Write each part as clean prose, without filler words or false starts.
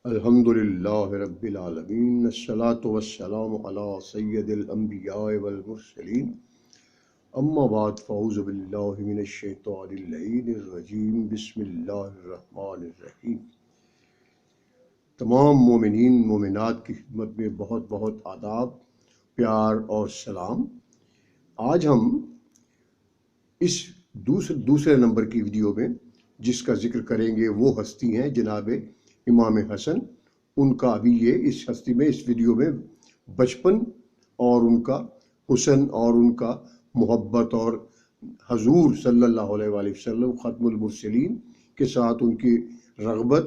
الحمدللہ رب العالمین، الصلاۃ والسلام علی سید الانبیاء والمرسلین، اما بعد فاعوذ باللہ من الشیطان اللعین الرجیم، بسم اللہ الرحمن الرحیم۔ تمام مومنین مومنات کی خدمت میں بہت بہت آداب، پیار اور سلام۔ آج ہم اس دوسرے نمبر کی ویڈیو میں جس کا ذکر کریں گے وہ ہستی ہیں جناب امام حسن۔ ان کا ابھی اس ہستی میں اس ویڈیو میں بچپن اور ان کا حسن اور ان کا محبت اور حضور صلی اللہ علیہ وآلہ وسلم ختم المرسلین کے ساتھ ان کی رغبت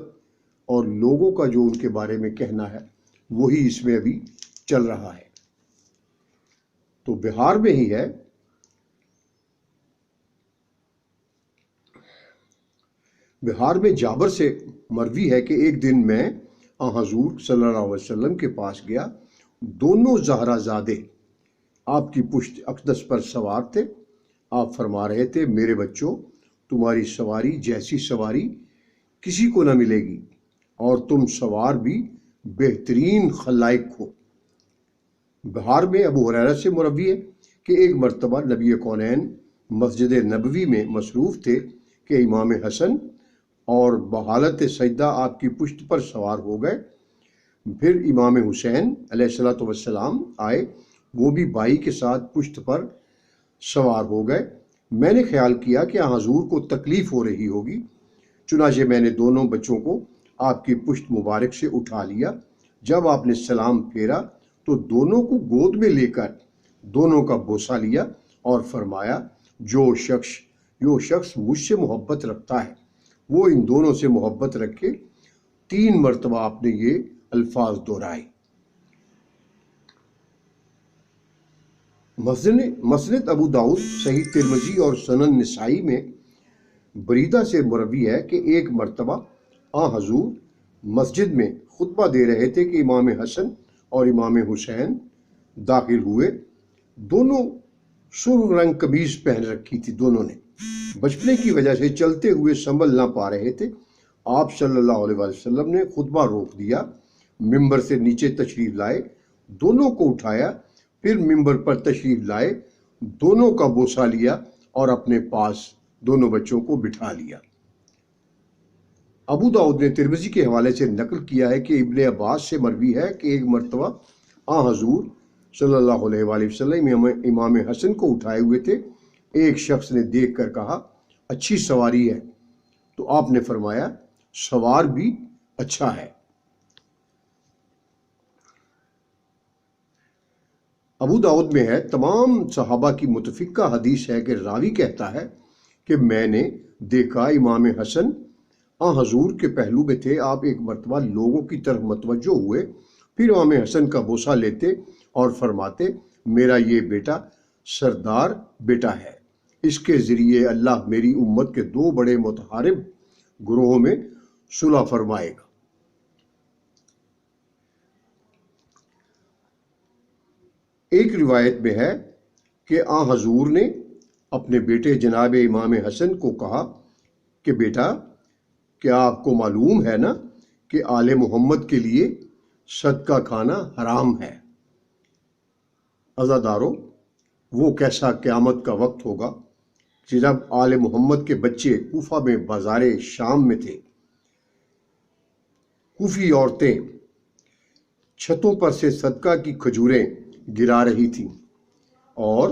اور لوگوں کا جو ان کے بارے میں کہنا ہے وہی اس میں ابھی چل رہا ہے۔ تو بہار میں ہی ہے، بہار میں جابر سے مروی ہے کہ ایک دن میں حضور صلی اللہ علیہ وسلم کے پاس گیا۔ دونوں زہرا زادے آپ کی پشت اقدس پر سوار تھے۔ آپ فرما رہے تھے، میرے بچوں، تمہاری سواری جیسی سواری کسی کو نہ ملے گی، اور تم سوار بھی بہترین خلائق ہو۔ بہار میں ابو ہریرہ سے مروی ہے کہ ایک مرتبہ نبی کونین مسجد نبوی میں مصروف تھے کہ امام حسن اور بحالت سجدہ آپ کی پشت پر سوار ہو گئے۔ پھر امام حسین علیہ السلام آئے، وہ بھی بائی کے ساتھ پشت پر سوار ہو گئے۔ میں نے خیال کیا کہ حضور کو تکلیف ہو رہی ہوگی، چنانچہ میں نے دونوں بچوں کو آپ کی پشت مبارک سے اٹھا لیا۔ جب آپ نے سلام پھیرا تو دونوں کو گود میں لے کر دونوں کا بوسہ لیا اور فرمایا، جو شخص مجھ سے محبت رکھتا ہے وہ ان دونوں سے محبت رکھے۔ 3 مرتبہ آپ نے یہ الفاظ دہرائے۔ مسند ابو داؤد، صحیح ترمذی اور سنن نسائی میں بریدہ سے مروی ہے کہ ایک مرتبہ حضور مسجد میں خطبہ دے رہے تھے کہ امام حسن اور امام حسین داخل ہوئے۔ دونوں سرخ رنگ قمیض پہن رکھی تھی، دونوں نے بچپنے کی وجہ سے چلتے ہوئے سنبھل نہ پا رہے تھے۔ آپ صلی اللہ علیہ وسلم نے خطبہ روک دیا، ممبر سے نیچے تشریف لائے، دونوں کو اٹھایا، پھر ممبر پر تشریف لائے، دونوں کا بوسہ لیا اور اپنے پاس دونوں بچوں کو بٹھا لیا۔ ابو داؤد نے ترمذی کے حوالے سے نقل کیا ہے کہ ابن عباس سے مروی ہے کہ ایک مرتبہ حضور صلی اللہ علیہ وآلہ وسلم امام حسن کو اٹھائے ہوئے تھے۔ ایک شخص نے دیکھ کر کہا، اچھی سواری ہے، تو آپ نے فرمایا، سوار بھی اچھا ہے۔ ابو داؤد میں ہے، تمام صحابہ کی متفقہ حدیث ہے کہ راوی کہتا ہے کہ میں نے دیکھا امام حسن حضور کے پہلو میں تھے۔ آپ ایک مرتبہ لوگوں کی طرف متوجہ ہوئے، پھر امام حسن کا بوسہ لیتے اور فرماتے، میرا یہ بیٹا سردار بیٹا ہے، اس کے ذریعے اللہ میری امت کے 2 بڑے متحارب گروہوں میں صلح فرمائے گا۔ ایک روایت میں ہے کہ حضور نے اپنے بیٹے جناب امام حسن کو کہا کہ بیٹا، کیا آپ کو معلوم ہے نا کہ آل محمد کے لیے صدقہ کھانا حرام ہے؟ عزادارو، وہ کیسا قیامت کا وقت ہوگا کہ جب آل محمد کے بچے کوفہ میں بازار شام میں تھے، کوفی عورتیں چھتوں پر سے صدقہ کی کھجوریں گرا رہی تھیں اور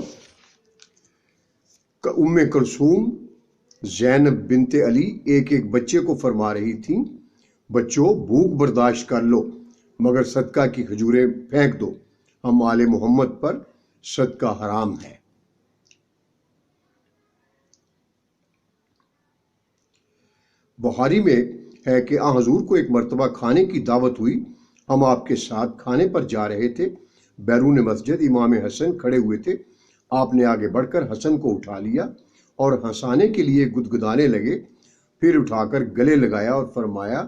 ام کلثوم زینب بنت علی ایک بچے کو فرما رہی تھیں، بچوں بھوک برداشت کر لو مگر صدقہ کی کھجوریں پھینک دو، ہم آل محمد پر صدقہ حرام ہے۔ بخاری میں ہے کہ حضور کو ایک مرتبہ کھانے کی دعوت ہوئی، ہم آپ کے ساتھ کھانے پر جا رہے تھے، بیرون مسجد امام حسن کھڑے ہوئے تھے۔ آپ نے آگے بڑھ کر حسن کو اٹھا لیا اور ہنسانے کے لیے گدگدانے لگے، پھر اٹھا کر گلے لگایا اور فرمایا،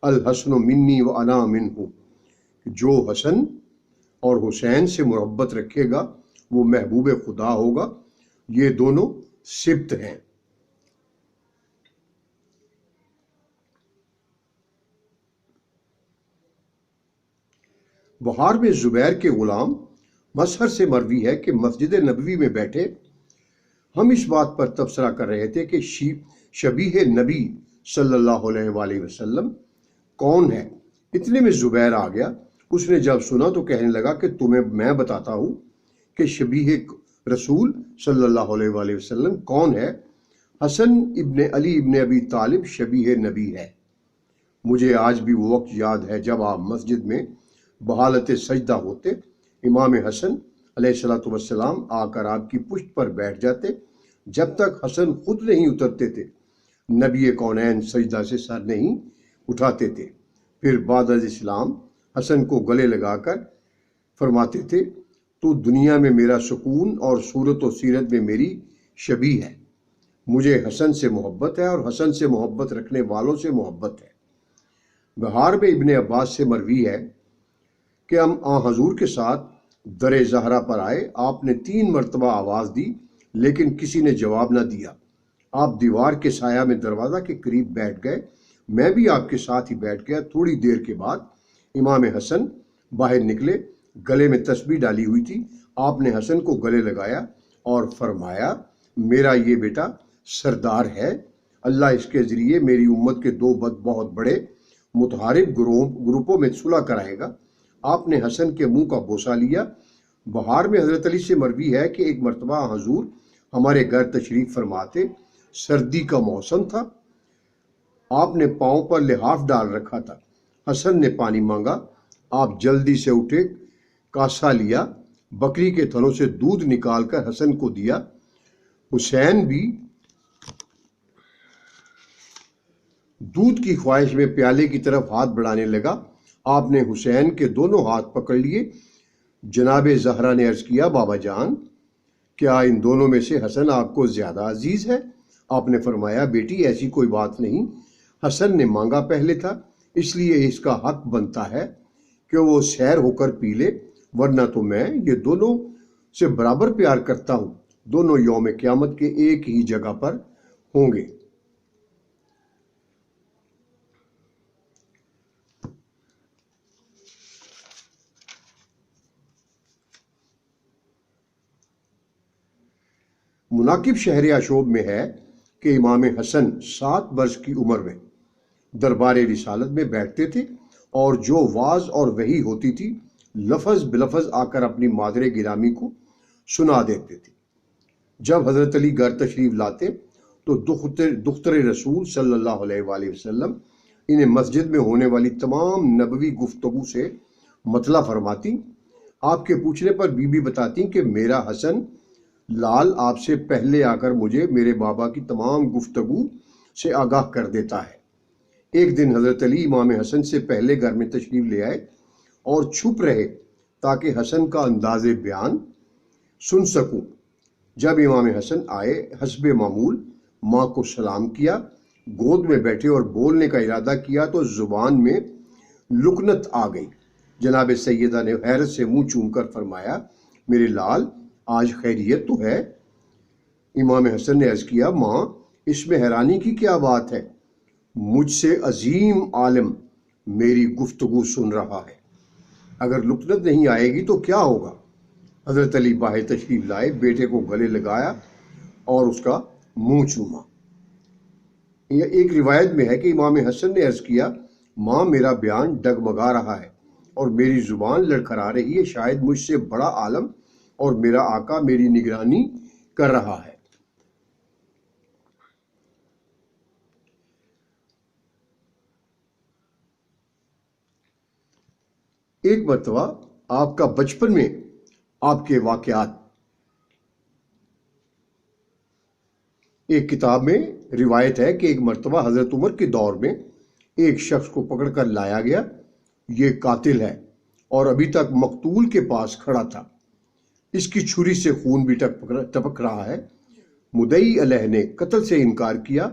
الحسن منی و انا منہ، جو حسن اور حسین سے محبت رکھے گا وہ محبوب خدا ہوگا، یہ دونوں سبط ہیں۔ بخار میں زبیر کے غلام مسہر سے مروی ہے کہ مسجد نبوی میں بیٹھے ہم اس بات پر تبصرہ کر رہے تھے کہ شبیہ نبی صلی اللہ علیہ وآلہ وسلم کون ہے۔ اتنے میں زبیر آ گیا۔ اس نے جب سنا تو کہنے لگا کہ تمہیں میں بتاتا ہوں کہ شبیہ رسول صلی اللہ علیہ وآلہ وسلم کون ہے۔ حسن ابن علی ابن ابی طالب شبیہ نبی ہے۔ مجھے آج بھی وہ وقت یاد ہے جب آپ مسجد میں بحالت سجدہ ہوتے، امام حسن علیہ السلام آ کر آپ کی پشت پر بیٹھ جاتے۔ جب تک حسن خود نہیں اترتے تھے نبی کونین سجدہ سے سر نہیں اٹھاتے تھے۔ پھر بعد از اسلام حسن کو گلے لگا کر فرماتے تھے تو دنیا میں میرا سکون اور صورت و سیرت میں میری شبیہ ہے۔ مجھے حسن سے محبت ہے اور حسن سے محبت رکھنے والوں سے محبت ہے۔ بہار میں ابن عباس سے مروی ہے کہ ہم حضور کے ساتھ در زہرا پر آئے۔ آپ نے 3 مرتبہ آواز دی لیکن کسی نے جواب نہ دیا۔ آپ دیوار کے سایہ میں دروازہ کے قریب بیٹھ گئے۔ میں بھی آپ کے ساتھ ہی بیٹھ گیا۔ تھوڑی دیر کے بعد امام حسن باہر نکلے، گلے میں تسبیح ڈالی ہوئی تھی۔ آپ نے حسن کو گلے لگایا اور فرمایا میرا یہ بیٹا سردار ہے، اللہ اس کے ذریعے میری امت کے 2 بہت بڑے متحارب گروپوں میں صلح کرائے گا۔ آپ نے حسن کے منہ کا بوسہ لیا۔ بہار میں حضرت علی سے مروی ہے کہ ایک مرتبہ حضور ہمارے گھر تشریف فرماتے، سردی کا موسم تھا، آپ نے پاؤں پر لحاف ڈال رکھا تھا۔ حسن نے پانی مانگا، آپ جلدی سے اٹھے، کاسا لیا، بکری کے تھنوں سے دودھ نکال کر حسن کو دیا۔ حسین بھی دودھ کی خواہش میں پیالے کی طرف ہاتھ بڑھانے لگا۔ آپ نے حسین کے دونوں ہاتھ پکڑ لیے۔ جناب زہرا نے عرض کیا بابا جان، کیا ان دونوں میں سے حسن آپ کو زیادہ عزیز ہے؟ آپ نے فرمایا بیٹی ایسی کوئی بات نہیں، حسن نے مانگا پہلے تھا، اس لیے اس کا حق بنتا ہے کہ وہ سیر ہو کر پی لے، ورنہ تو میں یہ دونوں سے برابر پیار کرتا ہوں، دونوں یوم قیامت کے ایک ہی جگہ پر ہوں گے۔ مناقب شہر اشوب میں ہے کہ امام حسن 7 برس کی عمر میں دربار رسالت میں بیٹھتے تھے اور جو واعظ اور وحی ہوتی تھی لفظ بلفظ آ کر اپنی مادر گرامی کو سنا دیتے تھے۔ جب حضرت علی گھر تشریف لاتے تو دختر رسول صلی اللہ علیہ وآلہ وسلم انہیں مسجد میں ہونے والی تمام نبوی گفتگو سے مطلع فرماتی۔ آپ کے پوچھنے پر بی بی بتاتی کہ میرا حسن لال آپ سے پہلے آ کر مجھے میرے بابا کی تمام گفتگو سے آگاہ کر دیتا ہے۔ ایک دن حضرت علی امام حسن سے پہلے گھر میں تشریف لے آئے اور چھپ رہے تاکہ حسن کا انداز بیان سن سکوں۔ جب امام حسن آئے حسب معمول ماں کو سلام کیا، گود میں بیٹھے اور بولنے کا ارادہ کیا تو زبان میں لکنت آ گئی۔ جناب سیدہ نے حیرت سے منہ چوم کر فرمایا میرے لال آج خیریت تو ہے؟ امام حسن نے عرض کیا ماں اس میں حیرانی کی کیا بات ہے، مجھ سے عظیم عالم میری گفتگو سن رہا ہے، اگر لکنت نہیں آئے گی تو کیا ہوگا؟ حضرت علی باہر تشریف لائے، بیٹے کو گلے لگایا اور اس کا منہ چوما۔ یہ ایک روایت میں ہے کہ امام حسن نے عرض کیا ماں میرا بیان ڈگمگا رہا ہے اور میری زبان لڑکھڑا رہی ہے، شاید مجھ سے بڑا عالم اور میرا آقا میری نگرانی کر رہا ہے۔ ایک مرتبہ آپ کا بچپن میں آپ کے واقعات ایک کتاب میں روایت ہے کہ ایک مرتبہ حضرت عمر کے دور میں ایک شخص کو پکڑ کر لایا گیا، یہ قاتل ہے اور ابھی تک مقتول کے پاس کھڑا تھا، اس کی چھری سے خون بھی ٹپک رہا ہے۔ مدعی علیہ نے قتل سے انکار کیا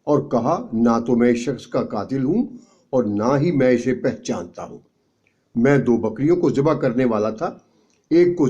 اور کہا نہ تو میں اس شخص کا قاتل ہوں اور نہ ہی میں اسے پہچانتا ہوں، میں 2 بکریوں کو ذبح کرنے والا تھا، ایک کو